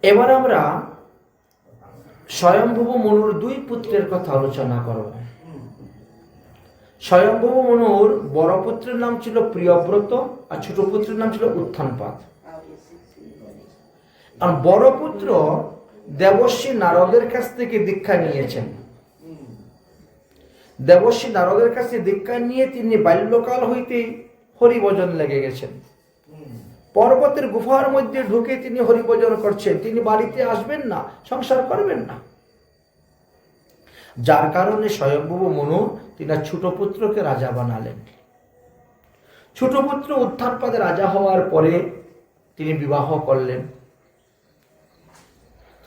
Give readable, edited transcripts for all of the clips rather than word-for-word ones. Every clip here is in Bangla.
এবার আমরা স্বয়ম্ভুব মনুর দুই পুত্রের কথা আলোচনা করব। স্বয়ম্ভুব মনুর বড় পুত্রের নাম ছিল প্রিয়ব্রত আর ছোট পুত্রের নাম ছিল উত্থানপাদ। আর বড় পুত্র দেবর্ষি নারদের কাছ থেকে দীক্ষা নিয়েছেন। দেবর্ষি নারদের কাছে দীক্ষা নিয়ে তিনি বাল্যকাল হইতেই হরিভজন লেগে গেছেন। পর্বতের গুফার মধ্যে ঢুকে তিনি হরিভজন করছেন। তিনি বাড়িতে আসবেন না, সংসার করবেন না, যার কারণে স্বয়ম্ভুব মনু তিনি ছোট পুত্রকে রাজা বানালেন। ছোট পুত্র উত্থানপাদে রাজা হওয়ার পরে তিনি বিবাহ করলেন।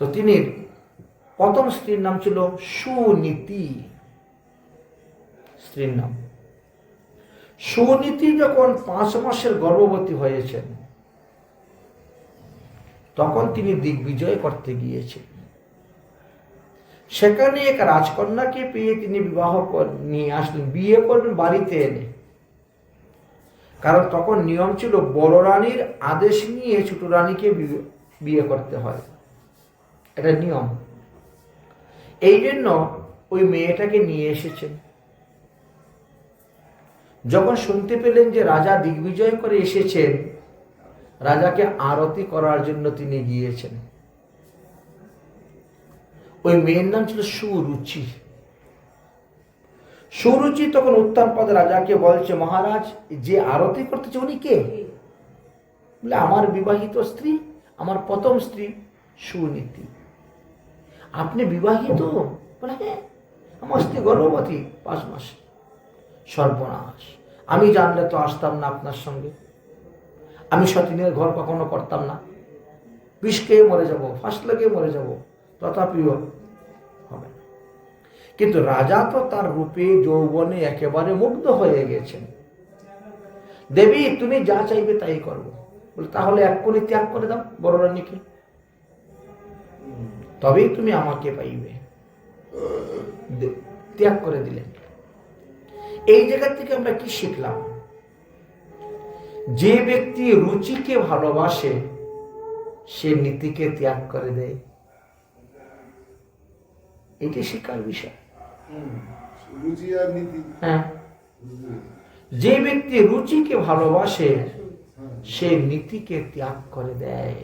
তো তিনি প্রথম স্ত্রীর নাম ছিল সুনীতি, স্ত্রীর নাম সুনীতি। যখন 5 মাসের গর্ভবতী হয়েছেন তখন তিনি দিগ্বিজয় করতে গিয়েছেন। সেখানে এক রাজকন্যাকে পেয়ে তিনি বিবাহ নিয়ে আসলেন, বিয়ে করবেন বাড়িতে এনে। কারণ তখন নিয়ম ছিল বড় রানীর আদেশ নিয়ে ছোট রানীকে বিয়ে করতে হয়, এটা নিয়ম। এই জন্য ওই মেয়েটাকে নিয়ে এসেছেন। যখন শুনতে পেলেন যে রাজা দিগ্বিজয় করে এসেছেন, রাজাকে আরতি করার জন্য তিনি গিয়েছেন। ওই মেয়ের নাম ছিল সুরুচি। সুরুচি তখন উত্থানপাদ রাজাকে বলছে, মহারাজ যে আরতি করতেছে উনি কে? বলে, আমার বিবাহিত স্ত্রী, আমার প্রথম স্ত্রী সুনীতি। আপনি বিবাহিত? বলে, হ্যাঁ, আমার স্ত্রী গর্ভবতী 5 মাস। সর্বনাশ, আমি জানলে তো আসতাম না আপনার সঙ্গে, আমি সতীনের ঘর কখনো করতাম না, বিষ খেয়ে মরে যাব, ফাঁস লেগে মরে যাব, তথাপিও হবে না। কিন্তু রাজা তো তার রূপে যৌবনে একেবারে মুগ্ধ হয়ে গেছেন। দেবী, তুমি যা চাইবে তাই করবো। বলে, তাহলে এক্ষুনি ত্যাগ করে দাও বড় রানীকে, তবেই তুমি আমাকে পাইবে। ত্যাগ করে দিলেন। এই জায়গা থেকে আমরা কি শিখলাম? যে ব্যক্তি রুচিকে ভালোবাসে সে নীতিকে ত্যাগ করে দেয়। এটি শিক্ষার বিষয়। হ্যাঁ, যে ব্যক্তি রুচিকে ভালোবাসে সে নীতিকে ত্যাগ করে দেয়।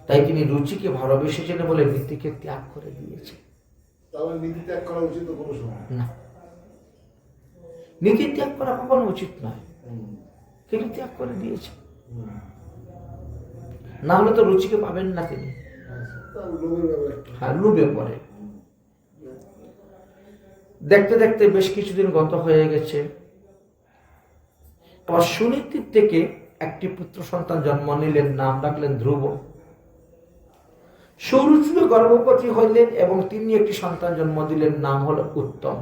তাই তিনি রুচিকে ভালোবেসেছেন বলে নীতিকে ত্যাগ করে দিয়েছে। নীতি ত্যাগ করা উচিত না, নীতি ত্যাগ করা কখনো উচিত নয়, কিন্তু ত্যাগ করে দিয়েছে। না হলে তো রুচিকে পাবেন না তিনি। হ্যাঁ, লোভে পড়ে। দেখতে দেখতে বেশ কিছুদিন গত হয়ে গেছে। আবার সুনীতির থেকে একটি পুত্র সন্তান জন্ম নিলেন, নাম রাখলেন ধ্রুব। সুরুচি গর্ভবতী হইলেন এবং তিনি একটি সন্তান জন্ম দিলেন, নাম হলো উত্তম।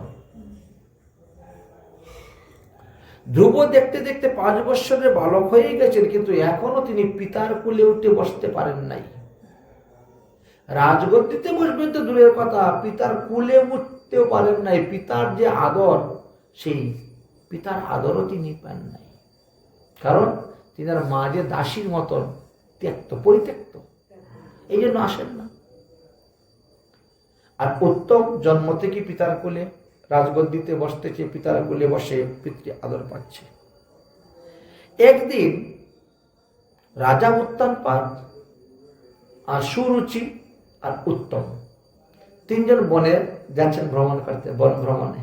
ধ্রুব দেখতে দেখতে 5 বৎসরের বালক হয়ে গেছেন, কিন্তু এখনো তিনি পিতার কোলে উঠে বসতে পারেন নাই। রাজগদ্দিতে বসবেন তো দূরের কথা, পিতার কোলে উঠতেও পারেন নাই। পিতার যে আদর, সেই পিতার আদরও তিনি পান নাই। কারণ তিনার মা যে দাসীর মতন ত্যক্ত, পরিত্যক্ত, এই জন্য আসেন না। আর উত্তম জন্ম থেকে পিতার কোলে রাজগদ্দিতে বসতেছে, পিতার কোলে বসে পিতৃ আদর পাচ্ছে। একদিন রাজা উত্থানপাদ আর সুরুচি আর উত্তম 3 জন বনে যাচ্ছেন ভ্রমণ করতে, বন ভ্রমণে।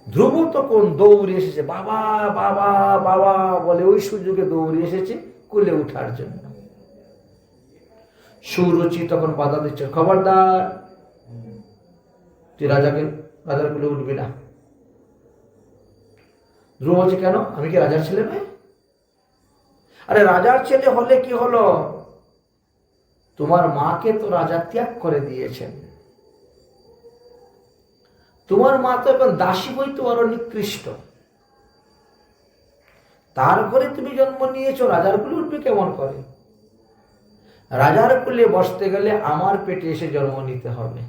ধ্রুব তখন দৌড়ে এসেছে, বাবা বাবা বাবা বলে ওই সুযোগে দৌড়ে এসেছে কোলে উঠার জন্য। সুরুচি তখন বাধা দিচ্ছে, খবরদার, তুই রাজার কোলে উঠবি না। ধ্রুব বলছে, কেন? আমি কি রাজার ছেলে নই? আরে রাজার ছেলে হলে কি হলো, তোমার মাকে তো রাজা ত্যাগ করে দিয়েছেন। তোমার মা তো এখন দাসী হইতে আরো নিকৃষ্ট। তার ঘরে তুমি জন্ম নিয়েছো, রাজার কোলে উঠবে কেমন করে? রাজার কোলে বসতে গেলে আমার পেটে এসে জন্ম নিতে হবে।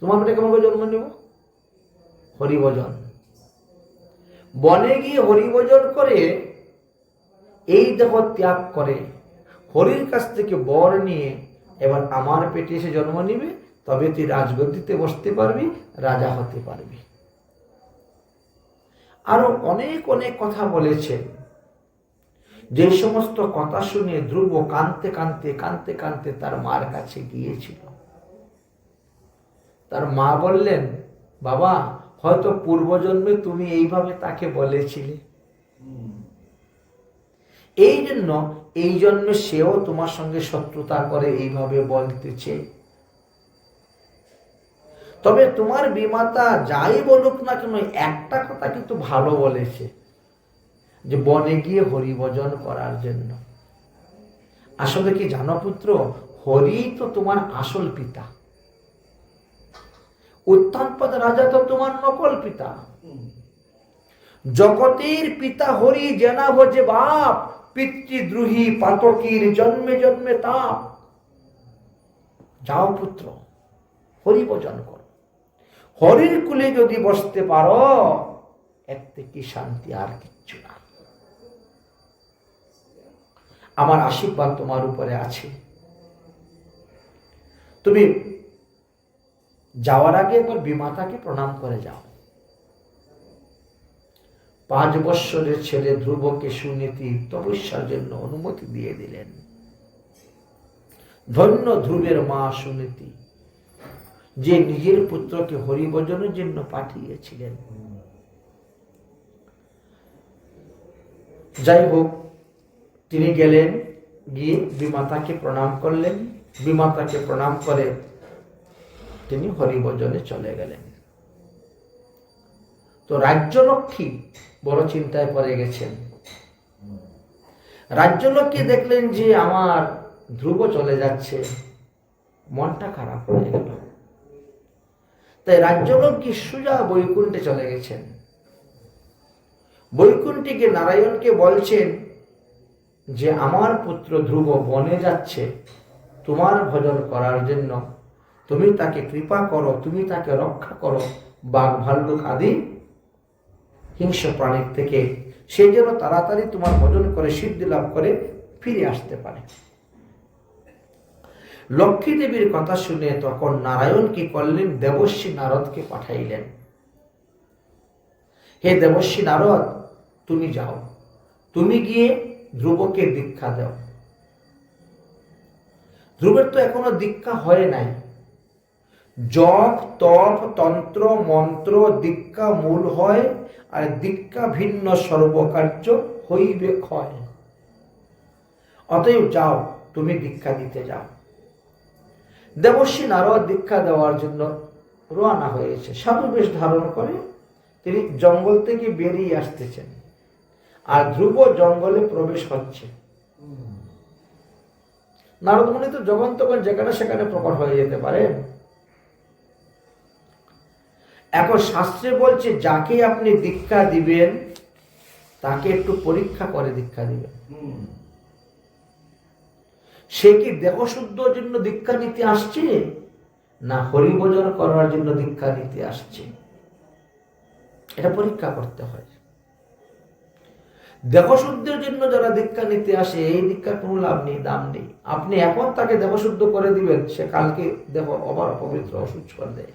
তোমার পেটে কেমন করে জন্ম নিব? হরিভজন। বনে গিয়ে হরিভজন করে এই দেহ ত্যাগ করে হরির কাছ থেকে বর নিয়ে এবার আমার পেটে এসে জন্ম নিবে, তবে তুই রাজগদ্দিতে বসতে পারবি, রাজা হতে পারবি। আরো অনেক অনেক কথা বলেছেন। যে সমস্ত কথা শুনে ধ্রুব কাঁদতে কাঁদতে কাঁদতে কাঁদতে তার মার কাছে গিয়েছিল। তার মা বললেন, বাবা, হয়তো পূর্বজন্মে তুমি এইভাবে তাকে বলেছিলে, এই জন্মে সেও তোমার সঙ্গে শত্রুতা করে এইভাবে বলতেছে। তবে তোমার বিমাতা যাই বলুক না কেন, একটা কথা কিন্তু ভালো বলেছে, যে বনে গিয়ে হরিভজন করার জন্য। আসলে কি জানো পুত্র, হরি তো তোমার আসল পিতা, উত্তানপদ রাজা তো তোমার নকল পিতা। জগতের পিতা হরি জেনা ভজে বাপ, পিতৃদ্রোহী পাতকীর জন্মে জন্মে তাপ। যাও পুত্র, হরি ভজন করো, হরির কুলে যদি বসতে পারো, এর থেকে শান্তি আর কিচ্ছু না। আমার আশীর্বাদ তোমার উপরে আছে। তুমি যাওয়ার আগে একবার বিমাতাকে প্রণাম করে যাও। 5 বৎসরের ছেলে ধ্রুবকে সুনীতি তপস্যার জন্য অনুমতি দিয়ে দিলেন। ধন্য ধ্রুবের মা সুনীতি, যে নিজের পুত্রকে হরিভজনের জন্য পাঠিয়েছিলেন। যাই হোক, তিনি গেলেন, গিয়ে বিমাতাকে প্রণাম করলেন। বিমাতাকে প্রণাম করে তিনি হরিভজনে চলে গেলেন। তো রাজ্যলক্ষ্মী বড় চিন্তায় পড়ে গেছেন। রাজ্যলক্ষ্মী দেখলেন যে আমার ধ্রুব চলে যাচ্ছে, মনটা খারাপ হয়ে গেল। তাই রাজ্যলক্ষ্মী সোজা বৈকুণ্ঠে চলে গেছেন। বৈকুণ্ঠে গিয়ে নারায়ণকে বলছেন যে আমার পুত্র ধ্রুব বনে যাচ্ছে তোমার ভজন করার জন্য, তুমি তাকে কৃপা করো, তুমি তাকে রক্ষা করো বাঘ ভাল্লুক আদি হিংস্র প্রাণীর থেকে, সে যেন তাড়াতাড়ি তোমার ভজন করে সিদ্ধি লাভ করে ফিরে আসতে পারে। লক্ষ্মী দেবীর কথা শুনে তখন নারায়ণ কি করলেন, দেবর্ষী নারদকে পাঠাইলেন। হে দেবর্ষী নারদ, তুমি যাও, তুমি গিয়ে ধ্রুবকে দীক্ষা দাও। ধ্রুবের তো এখনো দীক্ষা হয় নাই। জপ তপ তন্ত্র মন্ত্র দীক্ষা মূল হয়, আর দীক্ষা ভিন্ন সর্বকার্য হইবে ক্ষয়। অতএব যাও, তুমি দীক্ষা দিতে যাও। দেবর্ষী নারদ দীক্ষা দেওয়ার জন্য রওনা হয়েছে। সাধু বেশ ধারণ করে তিনি জঙ্গল থেকে বেরিয়ে আসতেছেন, আর ধ্রুব জঙ্গলে প্রবেশ হচ্ছে। নারদ মুনি তো যখন তখন যেখানে সেখানে প্রকট হয়ে যেতে পারেন। এখন শাস্ত্রে বলছে, যাকে আপনি দীক্ষা দিবেন তাকে একটু পরীক্ষা করে দীক্ষা দিবেন। সে কি দেহশুদ্ধর জন্য দীক্ষা নিতে আসছে, না হরিভজন করার জন্য দীক্ষা নিতে আসছে, এটা পরীক্ষা করতে হয়। দেহশুদ্ধের জন্য যারা দীক্ষা নিতে আসে, এই দীক্ষার কোনো লাভ নেই, দাম নেই। আপনি এখন তাকে দেহশুদ্ধ করে দিবেন, সে কালকে দেহ আবার অপবিত্র অসুচ করে দেয়।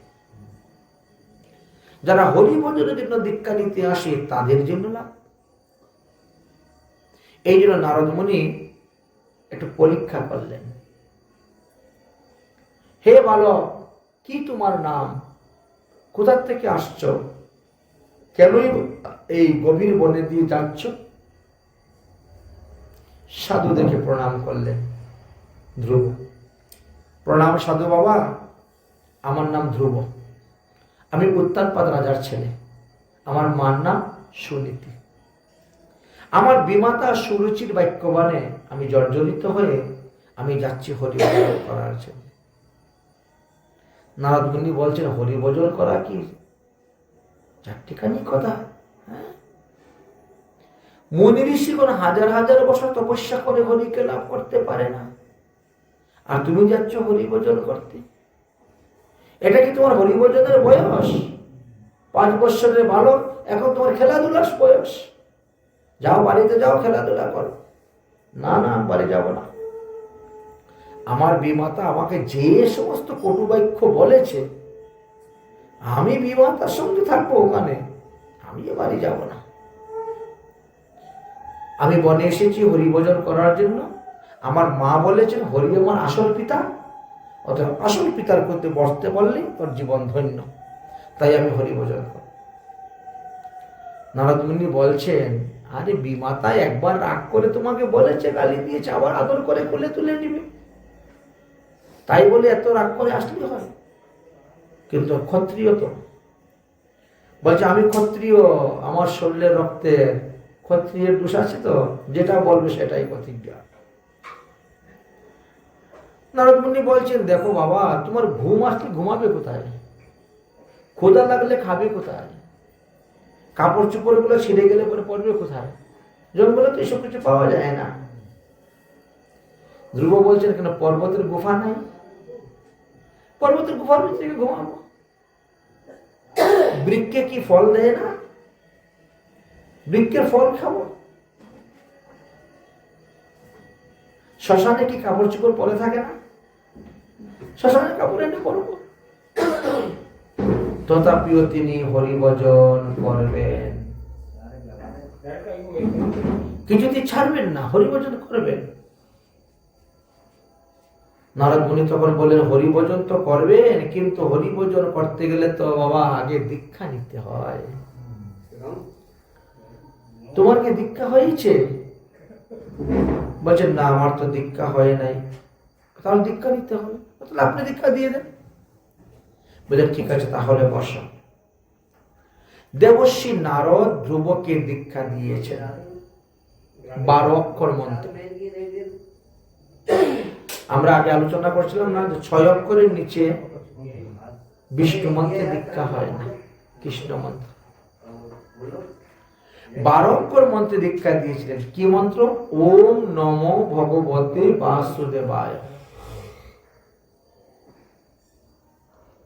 যারা হরিভজনের জন্য দীক্ষা নিতে আসে তাদের জন্য লাভ। এই জন্য নারদ মুনি একটু পরীক্ষা করলেন। হে বালক, কি তোমার নাম, কোথা থেকে আসছ, কেনই এই গভীর বনে দিয়ে যাচ্ছ? সাধু দেখে প্রণাম করলেন ধ্রুব। প্রণাম সাধু বাবা, আমার নাম ধ্রুব, আমি উত্তানপাদ রাজার ছেলে, আমার মার নাম সুনীতি। আমার বিমাতা সুরুচির বাক্যবাণে আমি জর্জরিত হয়ে আমি যাচ্ছি হরিভজন করার জন্য। নারদ মুনি বলছেন, হরিভজন করা কি চারটিখানি কথা? হ্যাঁ, মুনি ঋষিগণ হাজার হাজার বছর তপস্যা করে হরিকে লাভ করতে পারে না, আর তুমি যাচ্ছ হরিভজন করতে। এটা কি তোমার হরিভজনের বয়স? 5 বৎসরের বালক, এখন তোমার খেলাধুলার বয়স। যাও, বাড়িতে যাও, খেলাধুলা করো। না না, আমি বাড়ি যাব না। আমার বিমাতা আমাকে যে সমস্ত কটুবাক্য বলেছে, আমি বিমাতার সঙ্গে থাকবো ওখানে, আমি বাড়ি যাব না। আমি বনে এসেছি হরিভজন করার জন্য। আমার মা বলেছেন হরি আমার আসল পিতা, অতএব আসল পিতার করতে বসতে পারলে তোর জীবন ধন্য, তাই আমি হরিভজন করব। নারদ মুনি বলছেন, আরে বিমাতা একবার রাগ করে তোমাকে বলেছে, গালি দিয়েছে, আবার আদর করে কোলে তুলে নিবে, তাই বলে এত রাগ করে আসলে হয়? কিন্তু ক্ষত্রিয় তো বলছে, আমি ক্ষত্রিয়, আমার শরীরের রক্তে ক্ষত্রিয়ের দোষ আছে, তো যেটা বলবে সেটাই প্রতিজ্ঞা। নারদ মুনি বলছেন, দেখো বাবা, তোমার ঘুম আসলে ঘুমাবে কোথায়? ক্ষুধা লাগলে খাবে কোথায়? কাপড় চোপড় গুলো ছিঁড়ে গেলে পরে পড়বে কোথায়? জঙ্গলে তো এসব কিছু পাওয়া যায় না। ধ্রুব বলছেন, কেন পর্বতের গুফা নাই? পর্বতের গুফার ভিতরে ঘুমাবো। বৃক্ষে কি ফল দেয় না? বৃক্ষের ফল খাবো। শ্মশানে কি কাপড় চোপড় পরে থাকে না? শ্মশানের কাপড় এনে পরবো। তথাপিও তিনি হরিভজন করবেন, কিছুতেই ছাড়বেন না, হরিভজন করবেন। নারদ মুনি তখন বললেন, হরিভজন তো করবেন, কিন্তু হরিভজন করতে গেলে তো বাবা আগে দীক্ষা নিতে হয়। তোমার কি দীক্ষা হয়েছে? বলছেন, না, আমার তো দীক্ষা হয় নাই। তাহলে দীক্ষা নিতে হবে, তাহলে আপনি দীক্ষা দিয়ে দেন। বললেন, ঠিক আছে, তাহলে বসো। দেবর্ষি নারদ ধ্রুবকে দীক্ষা দিয়েছেন 12 অক্ষর মন্ত্র। আমরা আগে আলোচনা করছিলাম না যে 6 অক্ষরের নিচে বিষ্ণু মন্ত্রে দীক্ষা হয় না, কৃষ্ণ মন্ত্র। 12 অক্ষর মন্ত্রে দীক্ষা দিয়েছিলেন। কি মন্ত্র? ওম নমো ভগবতে বাসুদেবায়।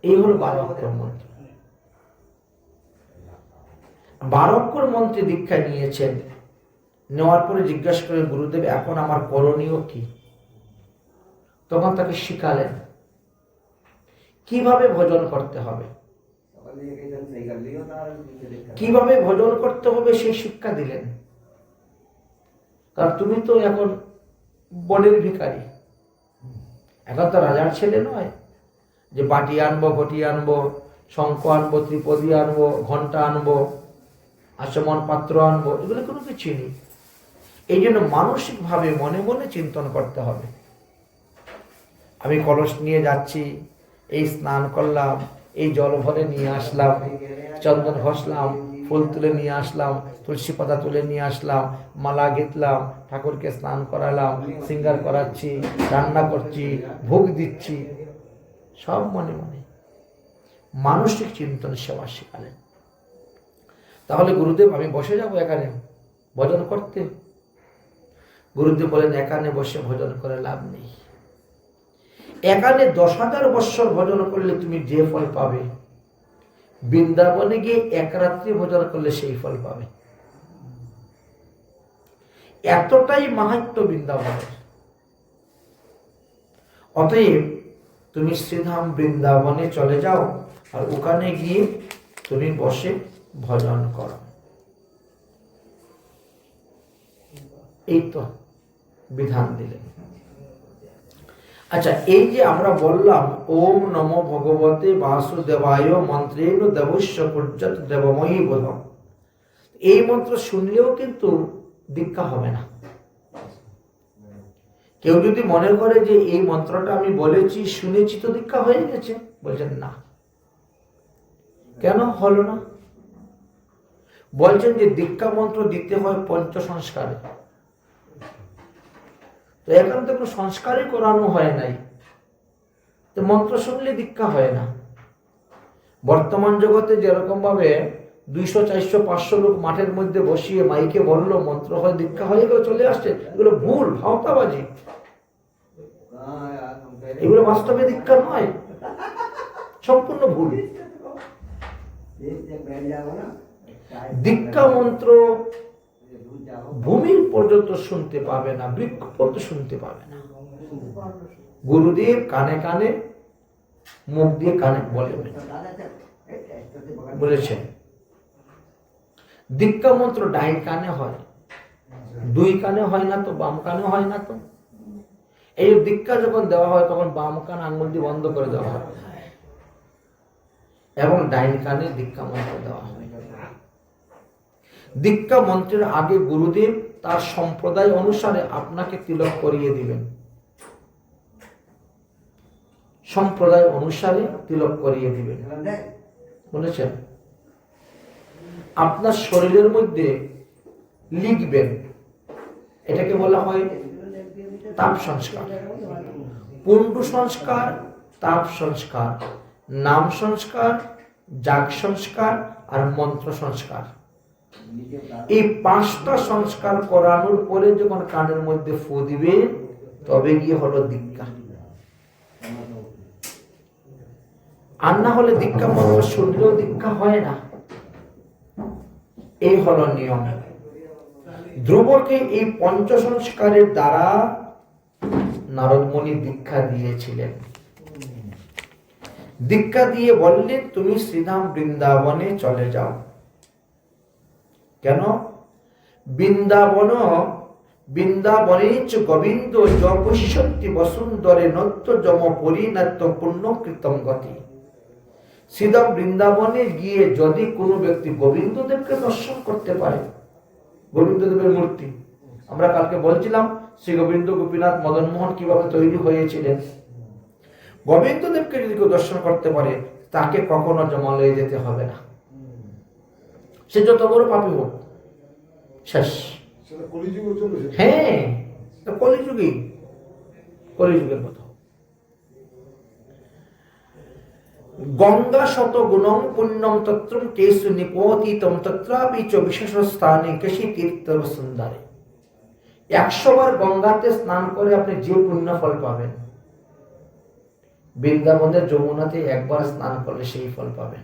এই হলো 12 অক্ষর মন্ত্র। 12 অক্ষর মন্ত্রে দীক্ষা নিয়েছেন। নেওয়ার পরে জিজ্ঞাসা করেন, গুরুদেব, এখন আমার করণীয় কি? তখন তাকে শিখালেন কিভাবে ভজন করতে হবে, কিভাবে ভজন করতে হবে সেই শিক্ষা দিলেন। কারণ তুমি তো এখন বনের ভিখারি, এখন তো রাজার ছেলে নয় যে বাটি আনবো, ঘটি আনবো, শঙ্খ আনবো, ত্রিপদী আনবো, ঘন্টা আনবো, আচমন পাত্র আনবো, এগুলো কোনো কিছু নেই। এই জন্য মানসিকভাবে মনে মনে চিন্তন করতে হবে। আমি কলস নিয়ে যাচ্ছি, এই স্নান করলাম, এই জল ভরে নিয়ে আসলাম, চন্দন ঘষলাম, ফুল তুলে নিয়ে আসলাম, তুলসী পাতা তুলে নিয়ে আসলাম, মালা গেঁথলাম, ঠাকুরকে স্নান করালাম, শৃঙ্গার করাচ্ছি, রান্না করছি, ভোগ দিচ্ছি, সব মনে মনে মানসিক চিন্তন সেবা শেখালেন। তাহলে গুরুদেব, আমি বসে যাব এখানে ভজন করতে? গুরুদেব বলেন, এখানে বসে ভজন করে লাভ নেই। এখানে 10,000 বৎসর ভজন করলে তুমি যে ফল পাবে, বৃন্দাবনে গিয়ে এক রাত্রি ভজন করলে সেই ফল পাবে। এতটাই মাহাত্ম্য বৃন্দাবনের। অতএব তুমি শ্রীধাম বৃন্দাবনে চলে যাও, আর ওখানে গিয়ে তুমি বসে ভজন করো। এই তো বিধান দিলেন। আচ্ছা, এই যে আমরা বললাম ওম নমো ভগবতে বাসুদেবায় মন্ত্রেণ দেবস্য পর্যত দেবময়ী বোধম, এই মন্ত্র শুনলেও কিন্তু দীক্ষা হবে না। কেউ যদি মনে করে যে এই মন্ত্রটা আমি বলেছি, শুনেছি, তো দীক্ষা হয়ে গেছে, বলছেন না। কেন হলো না? বলছেন যে দীক্ষা মন্ত্র দিতে হয় পঞ্চ সংস্কারে। তো এখন তো কোনো সংস্কারই করানো হয় নাই, তো মন্ত্র শুনলে দীক্ষা হয় না। বর্তমান জগতে যেরকম ভাবে 200, 400, 500 লোক মাঠের মধ্যে বসিয়ে মাইকে বললো মন্ত্র হয়, দীক্ষা হয়ে গেল, চলে আসছে, এগুলো ভুল, ভাওতাবাজি। এগুলো বাস্তবে দীক্ষা নয়, সম্পূর্ণ ভুল। দীক্ষা মন্ত্র ভূমির পর্যন্ত শুনতে পাবে না, বৃক্ষ পর্যন্ত শুনতে পাবে না। গুরুদেব কানে কানে, মুখ দিয়ে কানে বলেছেন। দীক্ষা মন্ত্র ডাইন কানে হয়, দুই কানে হয় না তো, বাম কানে হয় না তো। এই দীক্ষা যখন দেওয়া হয় তখন বাম কান আঙ্গুল দিয়ে বন্ধ করে দেওয়া হয় এবং ডাইন কানে দীক্ষা মন্ত্র দেওয়া হয়। দীক্ষা মন্ত্রের আগে গুরুদেব তার সম্প্রদায় অনুসারে আপনাকে তিলক করিয়ে দিবেন। সম্প্রদায় অনুসারে তিলক করিয়ে দিবেন বলেছেন। আপনার শরীরের মধ্যে লিখবেন, এটাকে বলা হয় তাপ সংস্কার। পুণ্ডু সংস্কার, তাপ সংস্কার, নাম সংস্কার, যাগ সংস্কার আর মন্ত্র সংস্কার। এই 5টা সংস্কার করানোর পরে যখন কানের মধ্যে ফু দিবে তবে গিয়ে হলো দীক্ষা। আর না হলে দীক্ষা মন্ত্র শুনলেও দীক্ষা হয় না। এই হলো নিয়ম। ধ্রুবকে এই 5 সংস্কারের দ্বারা নারদমুনি দীক্ষা দিয়েছিলেন। দীক্ষা দিয়ে বললেন তুমি শ্রীধাম বৃন্দাবনে চলে যাও। কেন? বৃন্দাবনে গোবিন্দ যপশ্যন্তি বসুন্ধরে নত্য যম পরিণত পুণ্য কৃতম গতি। শ্রীধাম বৃন্দাবনে গিয়ে যদি কোনো ব্যক্তি গোবিন্দদেবকে দর্শন করতে পারে, গোবিন্দদেবের মূর্তি আমরা কালকে বলছিলাম শ্রী গোবিন্দ গোপীনাথ মদন মোহন কিভাবে তৈরি হয়েছিলেন। গোবিন্দদেবকে যদি কেউ দর্শন করতে পারে তাকে কখনো জমালয়ে যেতে হবে না, সে যত বড় পাপী হোক। শেষ। হ্যাঁ, কলিযুগের কথা। গঙ্গা শত গুণম পুণ্যম তত্রম কেশু নিপতিতম তত্রাপি চ বিশেষ স্থানে কেশি তীর্থ সুন্দরে। 100 বার গঙ্গাতে স্নান করে আপনি যে পুণ্য ফল পাবেন, বৃন্দাবনের যমুনাতে একবার স্নান করলে সেই ফল পাবেন।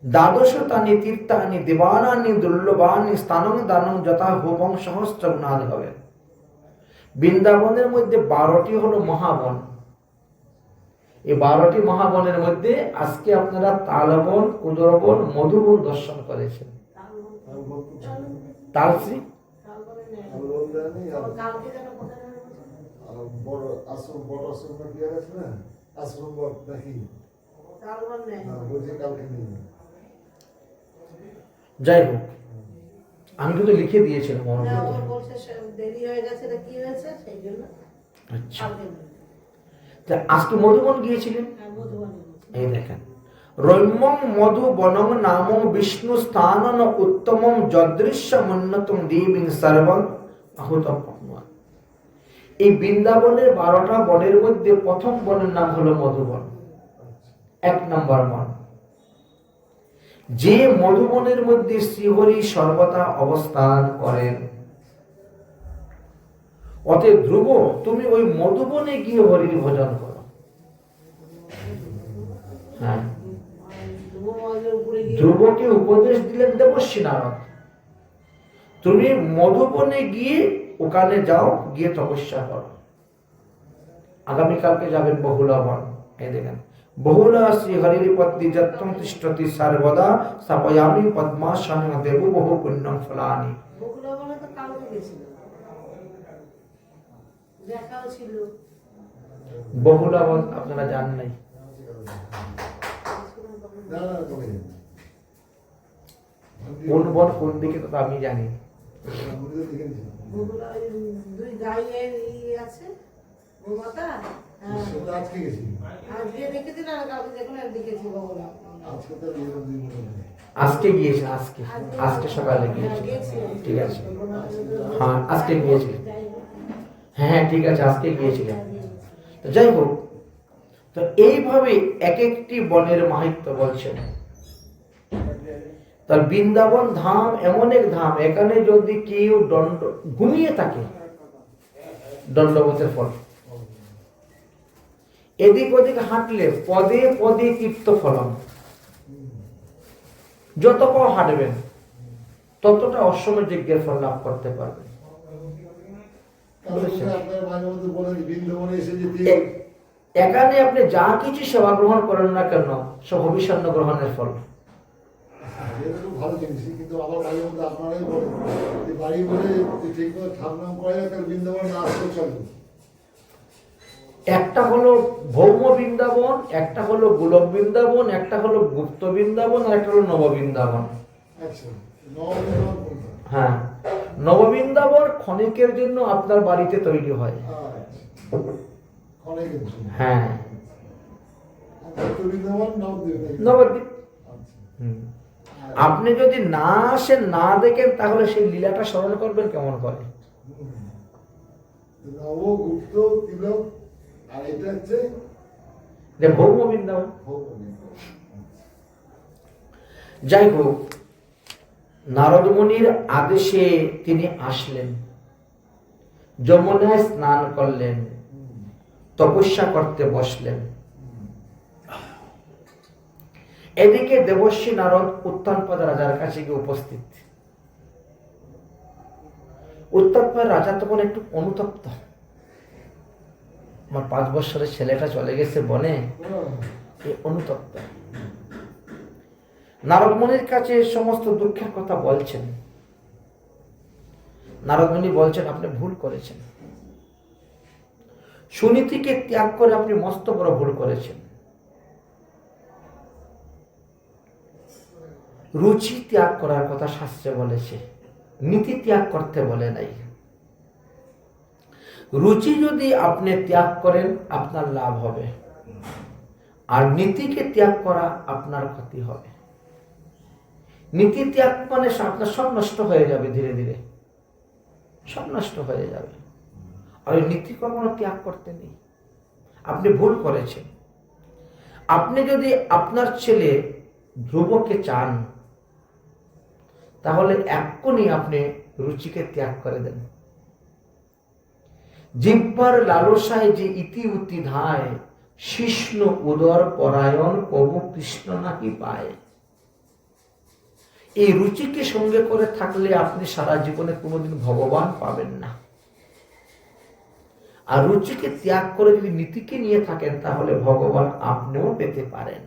দ্বাদশতানি তীর্থানি দেবানানি দুর্লভানি স্থানং দানং যথা হোমং সহস্র গুণাদ হবে। বৃন্দাবনের মধ্যে 12টি হলো মহাবন। এই 12টি মহাবনের মধ্যে আজকে আপনারা তালবন, কুদরবন, মধুবন দর্শন করেছেন। তালশ্রী যাই হোক, আমি কিন্তু লিখে দিয়েছিলাম। আচ্ছা, আজকে মধুবন গিয়েছিলেন। এই দেখেন, রম্যং মধুবনং নামং বিষ্ণু স্থানং উত্তমং যদৃশ্যমুন্নতং দেবীং সর্বং আহুতম। এই বৃন্দাবনের 12টা বনের মধ্যে প্রথম বনের নাম হলো মধুবন, 1 নম্বর বন। যে মধুবনের মধ্যে শ্রীহরি সর্বদা অবস্থান করেন। অতএব ধ্রুব, তুমি ওই মধুবনে গিয়ে হরির ভজন করো। হ্যাঁ, ধ্রুবকে উপদেশ দিলেন দেবর্ষী নারদ, তুমি মধুবনে গিয়ে ওখানে যাও, গিয়ে তপস্যা করো। আগামীকালকে যাবেন বহুলা বন। এই দেখেন, বহুলা শ্রী হরির পত্নী যত্তম তিষ্ঠতি সর্বদা সাপয়ামি পদ্মাসনে দেব বহু পুণ্যং ফলানি। বহুলা বন আপনারা জান নাই? কোন বন কোন দিকে তো আমি জানি। আজকে গিয়েছেন? আজকে সকালে গিয়েছেন? ঠিক আছে, হ্যাঁ আজকে গিয়েছিলেন। হ্যাঁ ঠিক আছে, আজকে গিয়েছিলেন। যাই হোক, তো এইভাবে এক একটি বনের মাহাত্ম্য বলছেন। তার বৃন্দাবন ধাম এমন এক ধাম, এখানে যদি কেউ ঘুমিয়ে থাকে দণ্ডবতের ফল। এদিক ওদিক হাঁটলে পদে পদে তীর্থ ফলন। যত পাও হাঁটবেন ততটা অশ্বমেধ যজ্ঞের ফল লাভ করতে পারবেন। তাহলে আপনার মাঝে মধ্যে বলেন বৃন্দাবনে এসে যে এখানে আপনি যা কিছু সেবা গ্রহণ করেন না কেন সব অভিসন্ন গ্রহণের ফল। এটা খুব ভালো জিনিস, কিন্তু আবার মাঝে মধ্যে আপনারাই বলেন যে বাড়ি বলে ঠিক করে ঠাকুর করা যায় তাহলে বৃন্দাবন না আসলে চলবে। একটা হলো ভৌম বৃন্দাবন, একটা হলো গোলক বৃন্দাবন, একটা হলো গুপ্ত বৃন্দাবন, আর একটা হলো নববৃন্দাবন। আচ্ছা, নববৃন্দাবন কোনটা? হ্যাঁ, নববৃন্দাবন ক্ষণিকের জন্য আপনার বাড়িতে তৈরি হয়। আচ্ছা, অনেকের জন্য। হ্যাঁ, আর গুপ্ত বৃন্দাবন নবদ্বীপ নাকি? নবদ্বীপ। আচ্ছা। আপনি যদি না আসেন, না দেখেন, তাহলে সেই লীলাটা স্মরণ করবেন কেমন করে? নব, গুপ্ত, তিলক, আর এটা হচ্ছে যে ভৌম বৃন্দাবন। যাই হোক, নারদ মুনির আদেশে তিনি আসলেন, যমুনায় স্নান করলেন, তপস্যা করতে বসলেন। এদিকে দেবর্ষী নারদ উত্তানপাদ রাজার কাছে গিয়ে উপস্থিত। উত্তানপাদ রাজা তখন একটু অনুতপ্ত, আমার 5 বছরের ছেলেটা চলে গেছে বনে, অনুতপ্ত। নারদ মুনির কাছে সমস্ত দুঃখের কথা বলছেন। নারদ মুনি বলছেন, আপনি ভুল করেছেন, সুনীতিকে ত্যাগ করে আপনি মস্ত বড় ভুল করেছেন। রুচি ত্যাগ করার কথা শাস্ত্রে বলেছে, নীতি ত্যাগ করতে বলে নাই। রুচি যদি আপনি ত্যাগ করেন আপনার লাভ হবে, আর নীতিকে ত্যাগ করা আপনার ক্ষতি হবে। নীতি ত্যাগ মানে আপনার সব নষ্ট হয়ে যাবে, ধীরে ধীরে সব নষ্ট হয়ে যাবে। আর ওই নীতি কখনো ত্যাগ করতে নেই। আপনি ভুল করেছেন। আপনি যদি আপনার ছেলে ধ্রুবকে চান, তাহলে এক্ষুনি আপনি রুচিকে ত্যাগ করে দেন। জিহ্বার লালসায় যে ইতি উতি ধায়, শিষ্ণ উদর পরায়ণ কবু কৃষ্ণ নাকি পায়। এই রুচিকে সঙ্গে করে থাকলে আপনি সারা জীবনে কোনোদিন ভগবান পাবেন না। আর রুচিকে ত্যাগ করে যদি নীতিকে নিয়ে থাকেন, তাহলে ভগবান আপনিও পেতে পারেন।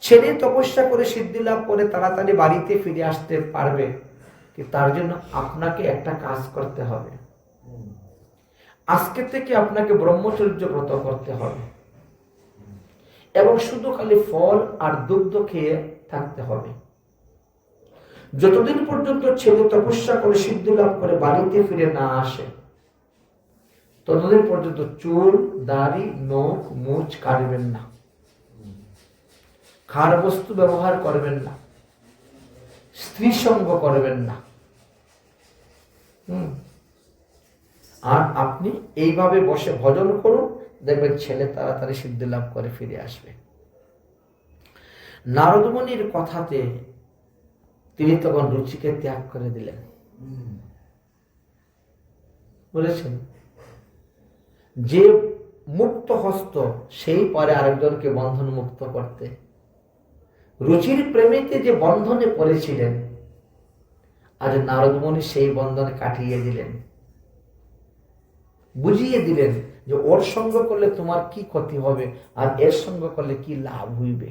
ছেলে তপস্যা করে সিদ্ধি লাভ করে তাড়াতাড়ি বাড়িতে ফিরে আসতে পারবে, কি তার জন্য আপনাকে একটা কাজ করতে হবে। আজকে থেকে আপনাকে ব্রহ্মচর্য ব্রত করতে হবে, এবং শুধু খালি ফল আর দুগ্ধ খেয়ে থাকতে হবে। যতদিন পর্যন্ত ছেলে তপস্যা করে সিদ্ধি লাভ করে বাড়িতে ফিরে না আসে, ততদিন পর্যন্ত চুল, দাড়ি, নখ, মুছ কাটবেন না, খার বস্তু ব্যবহার করবেন না, স্ত্রী সঙ্গ করবেন না। আর আপনি এইভাবে বসে ভজন করুন, দেখবেন ছেলে তাড়াতাড়ি সিদ্ধি লাভ করে ফিরে আসবে। নারদ মুনির কথাতে তিনি তখন রুচিকে ত্যাগ করে দিলেন। বলেছেন, যে মুক্ত হস্ত সেই পারে আরেকজনকে বন্ধন মুক্ত করতে। রুচির প্রেমেতে যে বন্ধনে পড়েছিলেন, আজ নারদ মুনি সেই বন্ধন কাটিয়ে দিলেন, বুঝিয়ে দিলেন যে ওর সঙ্গ করলে তোমার কি ক্ষতি হবে আর এর সঙ্গ করলে কি লাভ হইবে।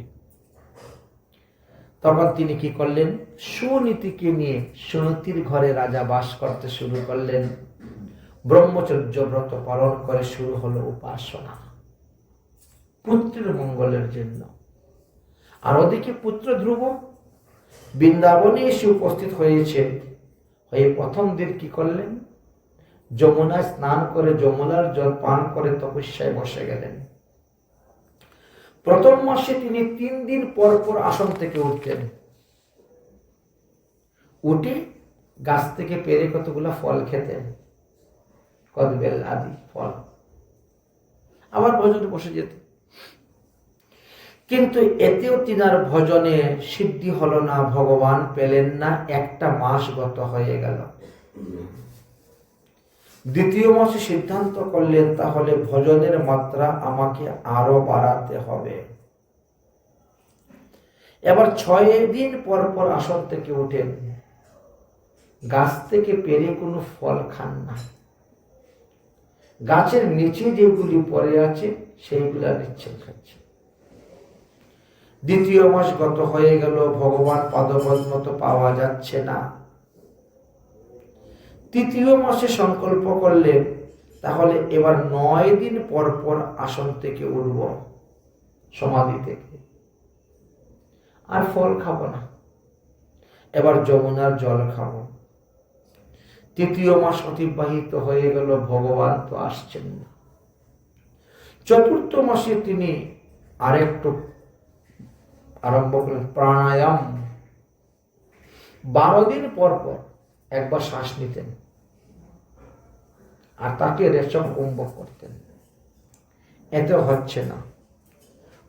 তখন তিনি কি করলেন, সুনীতিকে নিয়ে সুনীতির ঘরে রাজা বাস করতে শুরু করলেন। ব্রহ্মচর্য ব্রত পালন করে শুরু হলো উপাসনা, পুত্রের মঙ্গলের জন্য। আর ওদিকে পুত্র ধ্রুব বৃন্দাবনে এসে উপস্থিত হয়েছে। হয়ে প্রথম দিন কি করলেন, যমুনায় স্নান করে যমুনার জল পান করে তপস্যায় বসে গেলেন। প্রথম মাসে তিনি 3 দিন পর পর আসন থেকে উঠতেন, উঠে গাছ থেকে পেরে কতগুলা ফল খেতেন, কদবেল আদি ফল, আবার ভজনে বসে যেতেন। কিন্তু এতেও তিনার ভজনে সিদ্ধি হলো না, ভগবান পেলেন না। 1টা মাস গত হয়ে গেল। দ্বিতীয় মাসে সিদ্ধান্ত করলেন, তাহলে ভজনের মাত্রা আমাকে আরো বাড়াতে হবে। এবার 6 দিন পর পর আসন থেকে ওঠেন, গাছ থেকে পেরে কোনো ফল খান না, গাছের নিচে যেগুলি পড়ে আছে সেইগুলা নিচ্ছেন, খাচ্ছেন। 2য় মাস গত হয়ে গেল, ভগবান পাদপদ্ম তো পাওয়া যাচ্ছে না। 3য় মাসে সংকল্প করলেন তাহলে এবার 9 দিন পর পর আসন থেকে উঠব, সমাধি থেকে, আর ফল খাবো না, এবার যমুনার জল খাবো। 3য় মাস অতিবাহিত হয়ে গেল, ভগবান তো আসছেন না। 4র্থ মাসে তিনি আরেকটু আরম্ভ করলেন প্রাণায়াম। 12 দিন পর পর একবার শ্বাস নিতেন আর তাকে রেশম কুম্ভক করতেন। এতে হচ্ছে না,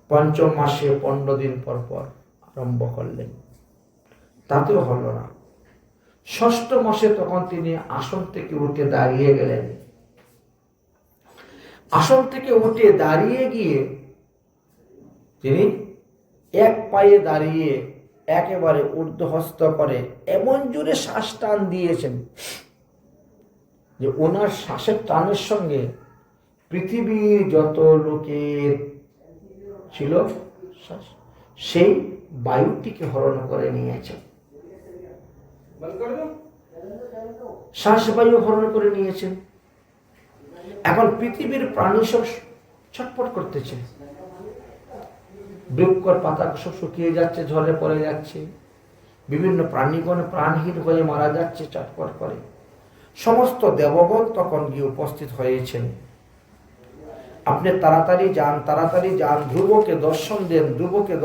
5ম মাসে 15 দিন পর পর আরম্ভ করলেন, তাতেও হলো না। 6ষ্ঠ মাসে তখন তিনি আসন থেকে উঠে দাঁড়িয়ে গেলেন। আসন থেকে উঠে দাঁড়িয়ে গিয়ে তিনি এক পায়ে দাঁড়িয়ে একেবারে ঊর্ধ্বহস্ত করে এমন জোরে শ্বাস টান দিয়েছেন যে ওনার শ্বাসের টানের সঙ্গে পৃথিবীর যত লোকের ছিল সেই বায়ুটিকে হরণ করে নিয়েছেন। শ্বাস বায়ু হরণ করে নিয়েছেন। এখন পৃথিবীর প্রাণী সব ছটফট করতেছে, বৃক্ষর পাতা সব শুকিয়ে যাচ্ছে, ঝরে পড়ে যাচ্ছে, বিভিন্ন প্রাণীগণ প্রাণহীন হয়ে মারা যাচ্ছে চটপট করে। সমস্ত দেবগণ তখন গিয়ে উপস্থিত হয়েছেন। আপনি তাড়াতাড়ি যান, ধ্রুবকে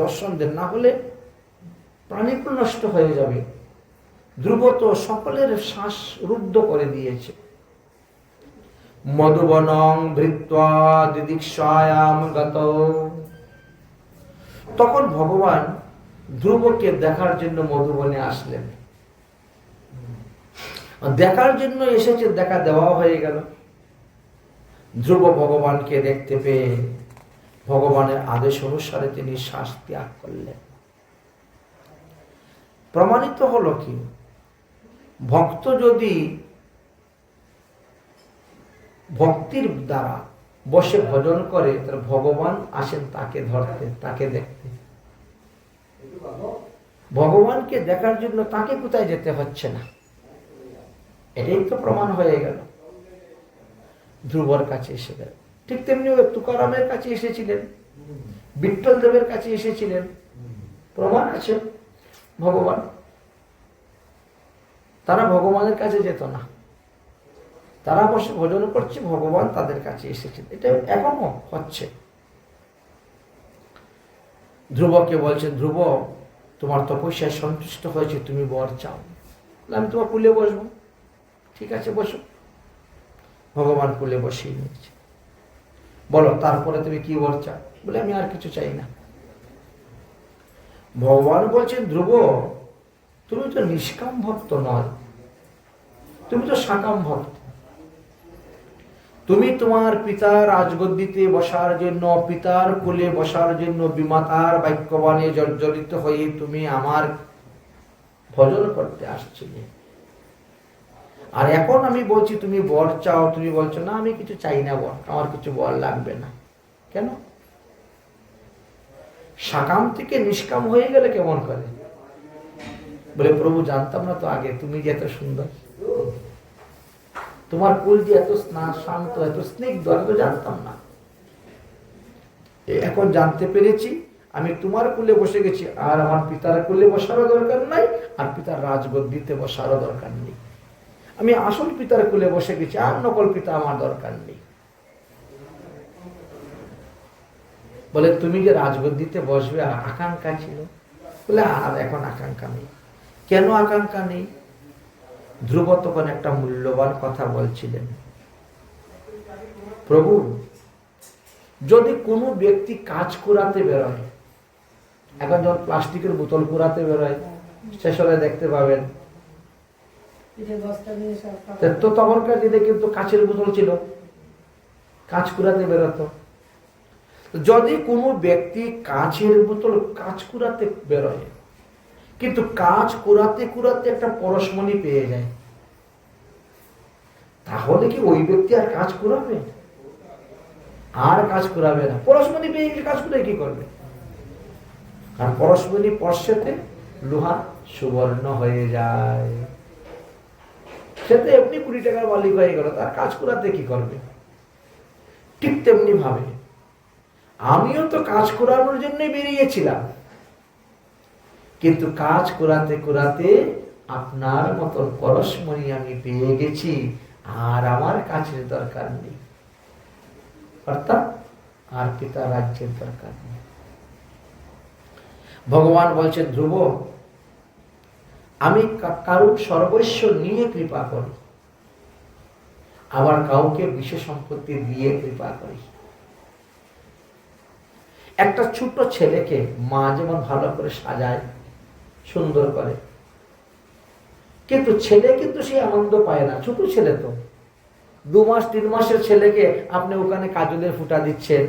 দর্শন দেন, না হলে প্রাণীগুলো নষ্ট হয়ে যাবে। ধ্রুব তো সকলের শ্বাস রুদ্ধ করে দিয়েছে। মধুবনং ধৃত্বা দিদিক্ষায়াম গত। তখন ভগবান ধ্রুবকে দেখার জন্য মধুবনে আসলেন। দেখার জন্য এসেছে, দেখা দেওয়া হয়ে গেল। ধ্রুব ভগবানকে দেখতে পেয়ে ভগবানের আদেশ অনুসারে তিনি শ্বাস ত্যাগ করলেন। প্রমাণিত হলো কি, ভক্ত যদি ভক্তির দ্বারা বসে ভজন করে তাহলে ভগবান আসেন তাকে ধরতে, তাকে দেখতে। ভগবানকে দেখার জন্য তাকে কোথায় যেতে হচ্ছে না, এটাই তো প্রমাণ হয়ে গেল। ধ্রুবর কাছে এসে গেল। ঠিক তেমনি তুকারামের কাছে এসেছিলেন, বিঠ্ঠল দেবের কাছে এসেছিলেন, প্রমাণ আছে ভগবান। তারা ভগবানের কাছে যেত না, তারা বসে ভজন করছে, ভগবান তাদের কাছে এসেছেন। এটা এখনো হচ্ছে। ধ্রুবকে বলছেন, ধ্রুব তোমার তপস্যায় সন্তুষ্ট হয়েছে, তুমি বর চাও। আমি তোমার কুলে বসবো। ঠিক আছে, বসো। ভগবান কুলে বসিয়ে নিয়েছে। বলো তারপরে তুমি কি বর চাও? বলে আমি আর কিছু চাই না। ভগবান বলছেন, ধ্রুব তুমি তো নিষ্কাম ভক্ত নয়, তুমি তো সাকাম ভক্ত। তুমি তোমার পিতার রাজগদ্দিতে বসার জন্য, পিতার কোলে বসার জন্য বিমাতার বাক্যবাণে জর্জরিত হয়ে তুমি আমার ভজন করতে আসছিলে। আর এখন আমি বলছি তুমি বর চাও, তুমি বলছো না আমি কিছু চাই না বর, আমার কিছু বর লাগবে না। কেন? সাকাম থেকে নিষ্কাম হয়ে গেলে কেমন করে? বলে প্রভু জানতাম না তো আগে, তুমি যে এত সুন্দর, তোমার কুল যে এত শান্ত, এত স্নিগ্ধ, আমি তো জানতাম না। এখন জানতে পেরেছি। আমি তোমার কুলে বসে গেছি, আর আমার পিতার কুলে বসারও দরকার নাই, আর পিতার রাজগদ্দিতে বসারও দরকার নেই। আমি আসল পিতার কুলে বসে গেছি, আর নকল পিতা আমার দরকার নেই। বলে তুমি যে রাজগদ্দিতে বসবে আকাঙ্ক্ষা ছিল। বলে আর এখন আকাঙ্ক্ষা নেই। কেন আকাঙ্ক্ষা নেই? ধ্রুব তখন একটা মূল্যবান কথা বলছিলেন, প্রভু যদি কোনো ব্যক্তি কাজ কুড়াতে বেরোয়, এখন যখন প্লাস্টিকের বোতল কুড়াতে বেরোয় স্টেশনে দেখতে পাবেন, তো তখনকার দিনে কিন্তু কাঁচের বোতল ছিল, কাঁচ কুড়াতে বেরোতো। যদি কোনো ব্যক্তি কাঁচের বোতল কাঁচ কুড়াতে বেরোয়, কিন্তু কাঁচ কুড়াতে কুড়াতে একটা পরশমণি পেয়ে যায়, তাহলে কি ওই ব্যক্তি আর কাজ কুড়াবে? আর কাজ কুড়াবে না। পরশমণি পেয়ে গেলে কাজ কুড়ায় কি করবে? আর পরশমণি স্পর্শেতে লোহা সুবর্ণ হয়ে যায়, সে তো এমনি 20 টাকার মালিক হয়ে গেল, তার কাজ কুড়াতে কি করবে? ঠিক তেমনি ভাবে আমিও তো কাজ কুড়ানোর জন্য বেরিয়েছিলাম, কিন্তু কাজ কুড়াতে কুড়াতে আপনার মতন পরশমণি আমি পেয়ে গেছি, আর আমার কাছের দরকার নেই, অর্থাৎ আর পিতা রাজ্যের দরকার নেই। ভগবান বলছেন, ধ্রুব, আমি কারো সর্বস্ব নিয়ে কৃপা করি, আবার কাউকে বিশেষ সম্পত্তি দিয়ে কৃপা করি। একটা ছোট ছেলেকে মা যেমন ভালো করে সাজায়, সুন্দর করে, কিন্তু ছেলে কিন্তু সে আনন্দ পায় না। ছোট ছেলে তো, 2 মাস 3 মাসের ছেলেকে আপনি ওখানে কাজলের ফুটা দিচ্ছেন,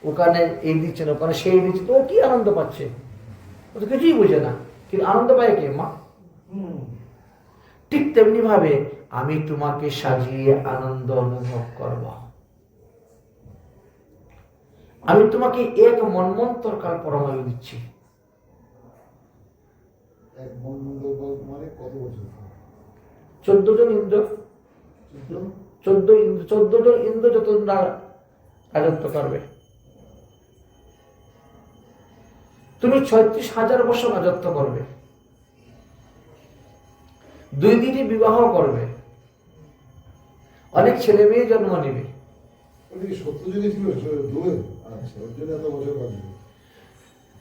ওখানে এই দিচ্ছেন, ওখানে সেই দিচ্ছেন, তো ও কি আনন্দ পাচ্ছে? ও তো কিছুই বুঝে না, কিন্তু আনন্দ পায় কে? মা। ঠিক তেমনি ভাবে আমি তোমাকে সাজিয়ে আনন্দ অনুভব করব, আমি তোমাকে 1 মন্বন্তর কাল পরমায়ু দিচ্ছি। এক মন্বন্তর মানে কত বছর? 14 জন ইন্দ্র, 14 জন ইন্দ্র যতদিন রাজত্ব করবে। তুমি 36,000 বছর রাজত্ব করবে, 2 দিনই বিবাহ করবে, অনেক ছেলে মেয়ে জন্ম নেবে।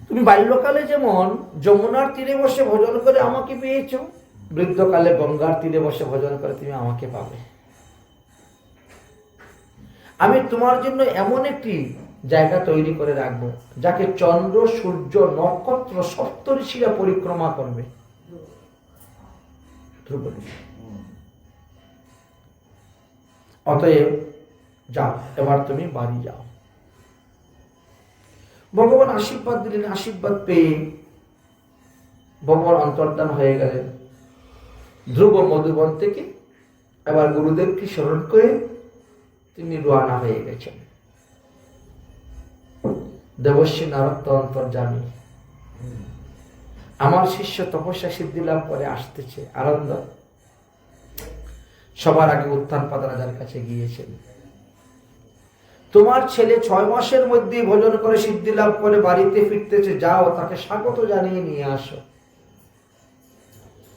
তুমি বাল্যকালে যেমন যমুনার তীরে বসে ভজন করে আমাকে পেয়েছ, বৃদ্ধকালে গঙ্গার তীরে বসে ভজন করে তুমি আমাকে পাবে। আমি তোমার জন্য এমন একটি জায়গা তৈরি করে রাখবো, যাকে চন্দ্র, সূর্য, নক্ষত্র, সপ্তর্ষিরা পরিক্রমা করবে। অতএব যাও, এবার তুমি বাড়ি যাও। ভগবান আশীর্বাদ দিলেন, আশীর্বাদ পেয়ে ভগবান অন্তর্ধান হয়ে গেলেন। ধ্রুব মধুবন থেকে এবার গুরুদেবকে স্মরণ করে তিনি রওনা হয়ে গেছেন। দেবশ্রী নারদ অন্তর্যামী, আমার শিষ্য তপস্যা সিদ্ধি লাভ করে আসতেছে, আনন্দ। সবার আগে উত্থানপাদ রাজার কাছে গিয়েছেন, তোমার ছেলে 6 মাসের মধ্যে ভোজন করে সিদ্ধি লাভ করে বাড়িতে ফিরতেছে, যাও তাকে স্বাগত জানিয়ে নিয়ে আসো।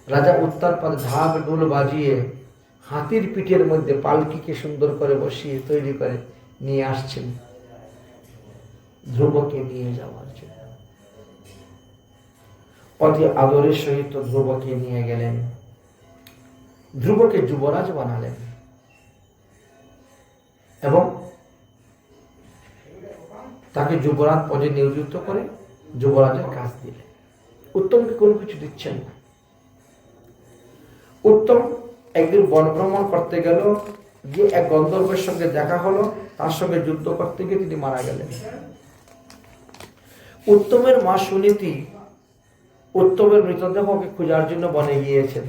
রাজা উত্তানপাদ ঢাক ঢোল বাজিয়ে হাতির পিঠের মধ্যে পালকিকে সুন্দর করে বসিয়ে তৈরি করে নিয়ে আসছেন ধ্রুবকে নিয়ে যাওয়ার জন্য। অতি আদরের সহিত ধ্রুবকে নিয়ে গেলেন, ধ্রুবকে যুবরাজ বানালেন এবং তাকে যুবরাজ পদে নিয়োজিত করে যুবরাজের কাজ দিলেন। উত্তমকে কোনো কিছু দিচ্ছেন না। উত্তম একদিন বন ভ্রমণ করতে গেল, গিয়ে এক গন্ধর্বের সঙ্গে দেখা হলো, তার সঙ্গে যুদ্ধ করতে গিয়ে তিনি মারা গেলেন। উত্তমের মা সুনীতি উত্তমের মৃতদেহকে খোঁজার জন্য বনে গিয়েছেন।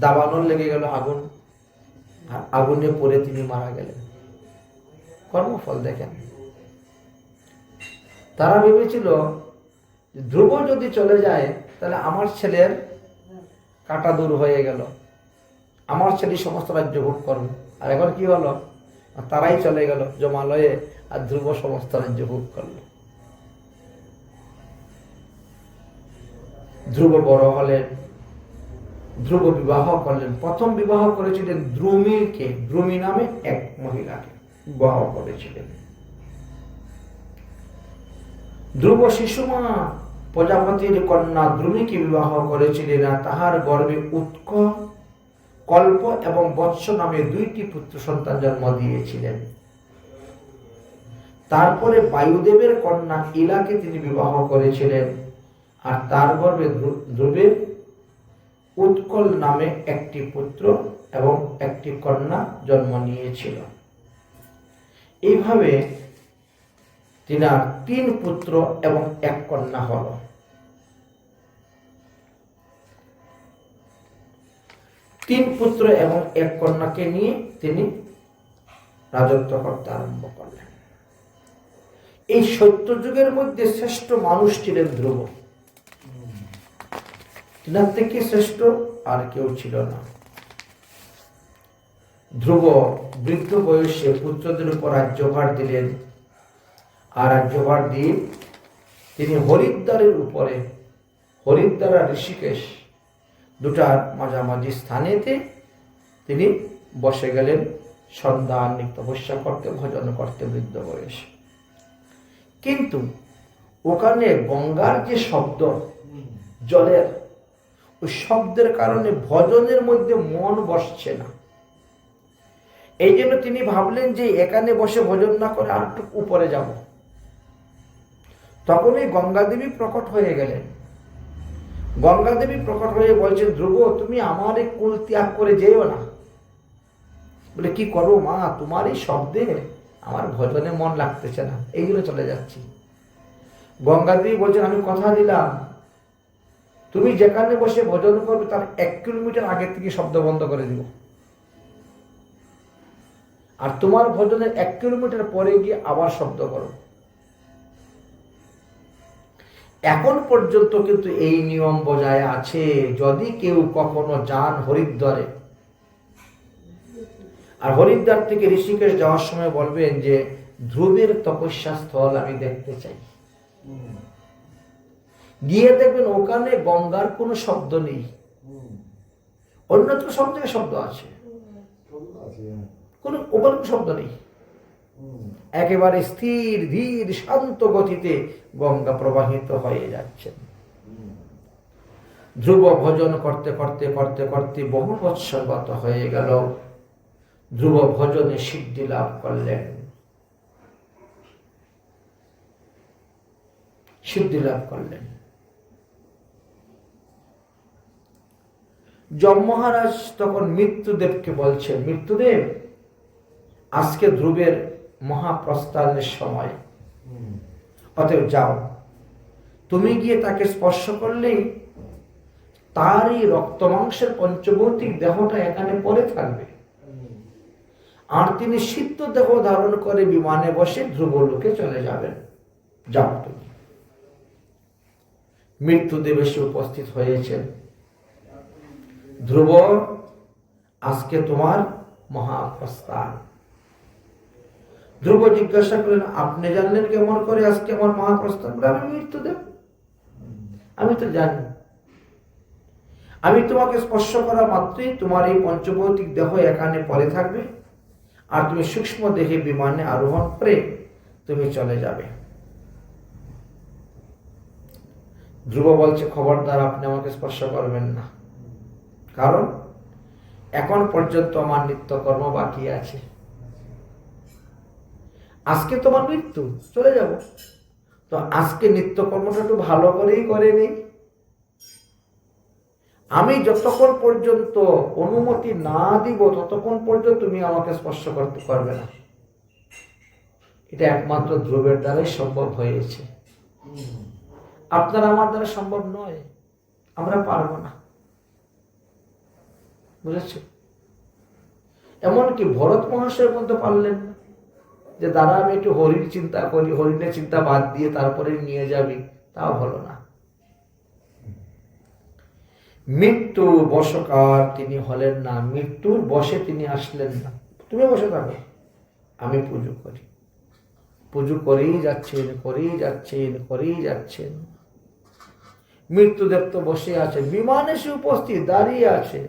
দাবানল লেগে গেল আগুন, আর আগুনে পড়ে তিনি মারা গেলেন। কর্মফল দেখেন। তারা ভেবেছিল ধ্রুব যদি চলে যায় তাহলে আমার ছেলের কাটা দূর হয়ে গেল, আমার ছেলে সমস্ত রাজ্য ভোগ করবে। আর এখন কি হলো, তারাই চলে গেল জমালয়ে, আর ধ্রুব সমস্ত রাজ্য ভোগ করলো। ধ্রুব বড় হলেন, ধ্রুব বিবাহ করলেন। প্রথম বিবাহ করেছিলেন দ্রুমিকে, দ্রুমি নামে এক মহিলাকে বিবাহ করেছিলেন। ধ্রুব শিশুমা প্রজাপতির কন্যা দ্রুমিকে বিবাহ করেছিলেন, আর তাহার গর্ভে উৎক, কল্প এবং বৎস নামে 2টি পুত্র সন্তান জন্ম দিয়েছিলেন। তারপরে বায়ুদেবের কন্যা ইলাকে তিনি বিবাহ করেছিলেন, আর তার গর্ভে ধ্রুবের উৎকল নামে একটি পুত্র এবং একটি কন্যা জন্ম নিয়েছিল। এইভাবে তিনার 3 পুত্র এবং 1 কন্যা হল। তিন পুত্র এবং 1 কন্যাকে নিয়ে তিনি রাজত্ব করতে আরম্ভ করলেন। এই সত্যযুগের মধ্যে শ্রেষ্ঠ মানুষ ছিলেন ধ্রুব। তিনার থেকে শ্রেষ্ঠ আর কেউ ছিল না। ধ্রুব বৃদ্ধ বয়সে পুত্রদের উপর রাজ্যভার দিলেন, আর রাজ্যভার দিয়ে তিনি হরিদ্বারের উপরে, হরিদ্বার আর ঋষিকেশ দুটার মাঝামাঝি স্থানেতে তিনি বসে গেলেন সন্ধ্যা তপস্যা করতে, ভজন করতে বৃদ্ধ বয়সে। কিন্তু ওখানে গঙ্গার যে শব্দ, জলের ওই শব্দের কারণে ভজনের মধ্যে মন বসছে না। এই জন্য তিনি ভাবলেন যে এখানে বসে ভজন না করে আর একটু উপরে যাব। তখনই গঙ্গাদেবী প্রকট হয়ে গেলেন। গঙ্গাদেবী প্রকট হয়ে বলছেন, ধ্রুব তুমি আমার এই কুল ত্যাগ করে যেও না। বলে, কি করো মা, তোমার এই শব্দে আমার ভজনে মন লাগতেছে না, এইগুলো চলে যাচ্ছি। গঙ্গাদেবী বলছেন, আমি কথা দিলাম তুমি যেখানে বসে ভজন করবে তার 1 কিলোমিটার আগে থেকে শব্দ বন্ধ করে দিব, আর তোমার ভজনের 1 কিলোমিটার পরে গিয়ে আবার শব্দ করো। এখন পর্যন্ত কিন্তু এই নিয়ম বজায় আছে। যদি কেউ কখনো যান হরিদ্বারে, আর হরিদ্বার থেকে ঋষিকেশ যাওয়ার সময় বলবেন যে ধ্রুবের তপস্যা স্থল আমি দেখতে চাই, গিয়ে দেখবেন ওখানে গঙ্গার কোনো শব্দ নেই, অন্যত্র সব জায়গায় শব্দ আছে, কোনো ওখানে শব্দ নেই। একেবারে স্থির ধীর শান্ত গতিতে গঙ্গা প্রবাহিত হয়ে যাচ্ছে। ধ্রুব ভজন করতে করতে করতে করতে বহু বৎসর গত হয়ে গেল। ধ্রুব ভজনে সিদ্ধি লাভ করলেন, সিদ্ধি লাভ করলেন। যম মহারাজ তখন মৃত্যুদেবকে বলছেন, মৃত্যুদেব আজকে ধ্রুবের মহাপ্রস্থানের সময়, অতএব যাও, তুমি গিয়ে তাকে স্পর্শ করলেই তারই রক্ত মাংসের পঞ্চভৌতিক দেহটা এখানে পড়ে থাকবে, আর তিনি সিদ্ধ দেহ ধারণ করে বিমানে বসে ধ্রুবলোকে চলে যাবেন। যাও তুমি। মৃত্যুদেব এসে উপস্থিত হয়েছেন। ধ্রুব, আজকে তোমার মহাপ্রস্থান। ধ্রুব জিজ্ঞাসা করলেন, আপনি জানলেন কেমন করে আজকে আমার মহাপ্রস্থান? আমি মৃত্যুদেব, আমি তো জানি। আমি তোমাকে স্পর্শ করা মাত্রই তোমার এই পঞ্চভৌতিক দেহ এখানে পড়ে থাকবে, আর তুমি সূক্ষ্ম দেহে বিমানে আরোহণ করে তুমি চলে যাবে। ধ্রুব বলছে, খবরদার, আপনি আমাকে স্পর্শ করবেন না, কারণ এখন পর্যন্ত আমার নিত্যকর্ম বাকি আছে। আজকে তোমার মৃত্যু, চলে যাব, তো আজকে নিত্যকর্মটা একটু ভালো করেই করে নেই। আমি যতক্ষণ পর্যন্ত অনুমতি না দিব ততক্ষণ পর্যন্ত তুমি আমাকে স্পর্শ করতে পারবে না। এটা একমাত্র ধ্রুবের দ্বারাই সম্ভব হয়েছে, আপনার আমার দ্বারা সম্ভব নয়, আমরা পারবো না, বুঝেছ? এমনকি ভরত মহাশয় পর্যন্ত পারলেন না, যে দাদা আমি একটু হরির চিন্তা করি, হরিণের চিন্তা বাদ দিয়ে তারপরে নিয়ে যাবি, তাও হলো না। মৃত্যু বশকার তিনি হলেন না, মৃত্যুর বশে তিনি আসলেন না। তুমি বসে থাকো, আমি পুজো করি। পুজো করেই যাচ্ছেন, করেই যাচ্ছেন, করেই যাচ্ছেন। মৃত্যুদেব তো বসে আছে, বিমান এসে উপস্থিত দাঁড়িয়ে আছে,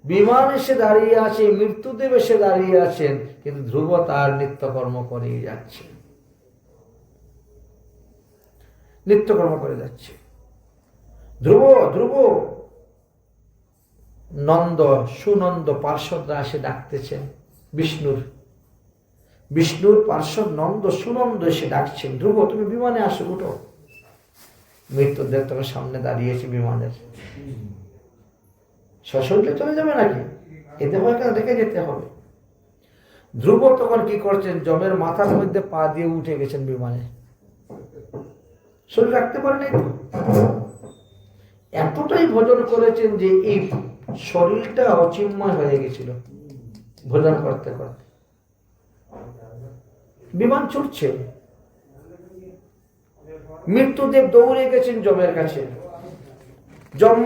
বিমান এসে দাঁড়িয়ে আছে, মৃত্যুদেব এসে দাঁড়িয়ে আছেন, কিন্তু ধ্রুব তার নিত্যকর্ম করেই যাচ্ছে, নিত্যকর্ম করে যাচ্ছে। ধ্রুব ধ্রুব, নন্দ সুনন্দ পার্শ্বদরা এসে ডাকতেছেন, বিষ্ণুর পার্শ্বদ নন্দ সুনন্দ এসে ডাকছেন, ধ্রুব তুমি বিমানে আসো, উঠো। মৃত্যুদেব তখন সামনে দাঁড়িয়েছে বিমানের। সশরীরে চলে যাবে নাকি? এতে হয় কেন, দেখে যেতে হবে। ধ্রুব তখন কি করছেন, যমের মাথার মধ্যে পা দিয়ে উঠে গেছেন বিমানে, শরীর রাখতে পারেনি তো। এতটাই ভোজন করেছেন যে এই শরীরটা অচিন্ময় হয়ে গেছিল ভোজন করতে করতে। বিমান ছুটছে, মৃত্যুদেব দৌড়ে গেছেন যমের কাছে। যম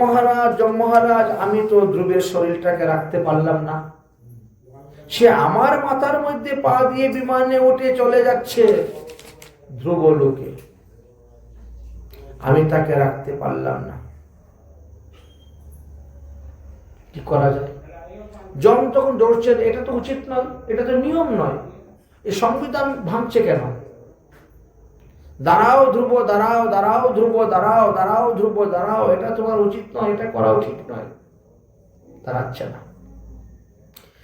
মহারাজ, আমি তো ধ্রুবের শরীরটাকে রাখতে পারলাম না, সে আমার মাথার মধ্যে পা দিয়ে বিমানে উঠে চলে যাচ্ছে ধ্রুব লোকে, আমি তাকে রাখতে পারলাম না, কি করা যায়? যম তখন দৌড়ছেন, এটা তো উচিত নয়, এটা তো নিয়ম নয়, এই সংবিধান ভাঙছে কেন? দাঁড়াও ধ্রুব, দাঁড়াও, দাঁড়াও ধ্রুব, দাঁড়াও, দাঁড়াও ধ্রুব, দাঁড়াও, এটা তোমার উচিত নয়, এটা করাও ঠিক নয়। দাঁড়াচ্ছে না।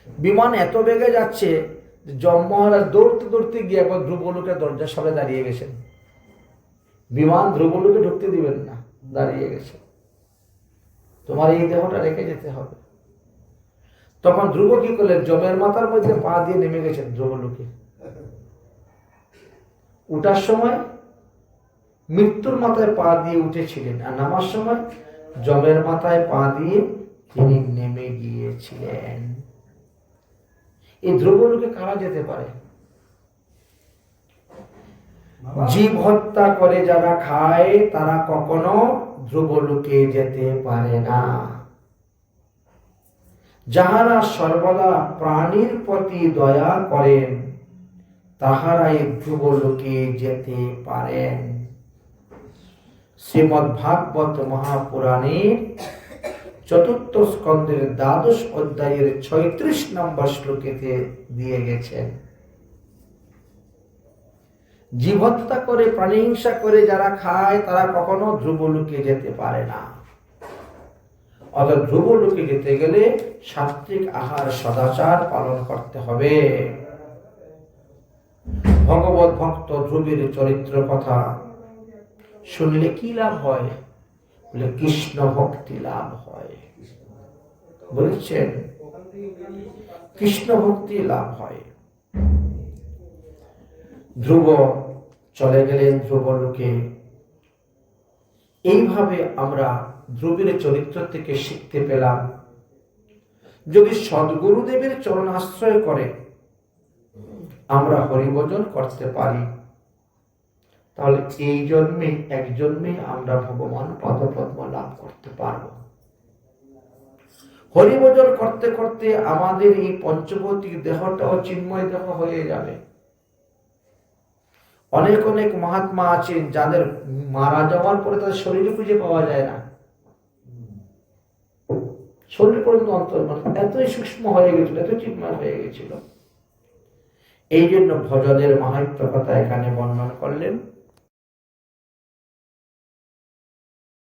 বিমান এত বেগে যাচ্ছে, যম মহারাজ দৌড়তে দৌড়তে গিয়ে একবার ধ্রুবলোকের দরজার সামনে দাঁড়িয়ে গেছেন। বিমান ধ্রুবলোকে ঢুকতে দিবেন না, দাঁড়িয়ে গেছে, তোমার এই দেহটা রেখে যেতে হবে। তখন ধ্রুব কি করলেন, যমের মাথার মধ্যে পা দিয়ে নেমে গেছেন ধ্রুবলোকে। উঠার সময় মৃত্যুর মাথায় পা দিয়ে উঠেছিলেন, আর নামার সময় যমের মাথায় পা দিয়ে তিনি নেমে গিয়েছিলেন। এই ধ্রুবলোকে কারা যেতে পারে? জীব হত্যা করে যারা খায় তারা কখনো ধ্রুবলোকে যেতে পারে না। যাহারা সর্বদা প্রাণীর প্রতি দয়া করেন তাহারাই ধ্রুবলোকে যেতে পারেন। শ্রীমদ্ ভাগবত মহাপুরাণের ৪র্থ স্কন্ধের ১২শ অধ্যায়ের ৩৬ নম্বর শ্লোকেতে দিয়ে গেছেন। জীব হত্যা করে, প্রাণী হিংসা করে যারা খায় তারা কখনো ধ্রুবলোকে যেতে পারে না। অর্থাৎ ধ্রুবলোকে যেতে গেলে সাত্ত্বিক আহার, সদাচার পালন করতে হবে। ভগবত ভক্ত ধ্রুবের চরিত্র কথা শুনলে কি লাভ হয়? বলে কৃষ্ণ ভক্তি লাভ হয়। বলেছেন কৃষ্ণ ভক্তি লাভ হয়। ধ্রুব চলে গেলেন ধ্রুবলোকে। এইভাবে আমরা ধ্রুবের চরিত্র থেকে শিখতে পেলাম, যদি সদ্গুরুদেবের চরণ আশ্রয় করে আমরা হরিভজন করতে পারি, তাহলে এই জন্মে এক জন্মে আমরা ভগবান পদপদ্ম লাভ করতে পারব। হরিভজন করতে করতে আমাদের এই পঞ্চভৌতিক দেহটাও চিন্ময় দেহ হয়ে যাবে। অনেক অনেক মহাত্মা আছেন যাদের মারা যাওয়ার পরে তাদের শরীরে খুঁজে পাওয়া যায় না, শরীর পর্যন্ত অন্তর এতই সূক্ষ্ম হয়ে গেছিল, এত চিন্ময় হয়ে গেছিল। এই জন্য ভজনের মাহাত্ম্য কথা এখানে বর্ণনা করলেন।